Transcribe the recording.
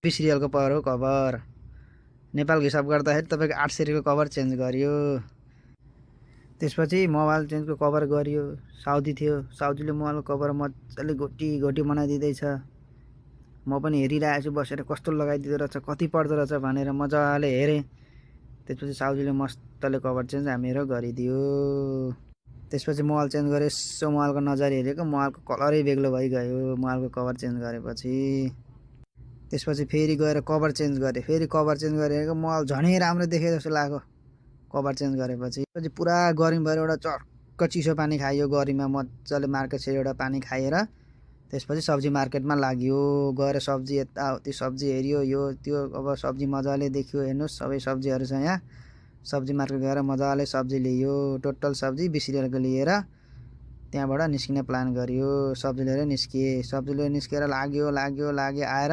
20 रियलको पर हो कभर। नेपालको हिसाब गर्दाखेरि तपाईँको 800 रुपियाँको कभर चेन्ज गरियो। त्यसपछि मोबाइल चेन्जको कभर गरियो। साउदी थियो, साउदीले मोबाइलको कभर मजाले घोटी घोटी बनाइदिँदैछ। म पनि हेरिरहेको छु बसेर कस्तो लगाइदिँदो रहेछ, कति पर्दो रहेछ भनेर मजाले हेरेँ। त्यसपछि साउदीले मस्तले कभर चेन्ज हामीहरू गरिदियो। त्यसपछि मोबाइल चेन्ज गरेँ, यसो मोबाइलको नजर हेरेको, मोबाइलको कलरै बेग्लो भइगयो मोबाइलको कभर चेन्ज गरेपछि। त्यसपछि फेरि गएर कभर चेन्ज गरेँ, फेरि कभर चेन्ज गरेको मोबाइल झनै राम्रो देखे जस्तो लाग्यो कभर चेन्ज गरेपछि। पछि पुरा गर्मी भएर एउटा चर्क चिसो पानी खाइयो, गर्मीमा मजाले मार्केट सेरीबाट पानी खाएर त्यसपछि सब्जी मार्केटमा लाग्यो। गएर सब्जी यताउति सब्जी हेऱ्यो, यो त्यो। अब सब्जी मजाले देखियो, हेर्नुहोस् सबै सब्जीहरू छ यहाँ। सब्जी मार्केट गएर मजाले सब्जी ल्यायो। टोटल सब्जी 20 रियलको लिएर त्यहाँबाट निस्किने प्लान गरियो। सब्जी लिएर निस्किएँ, सब्जी लिएर निस्केर लाग्यो आएर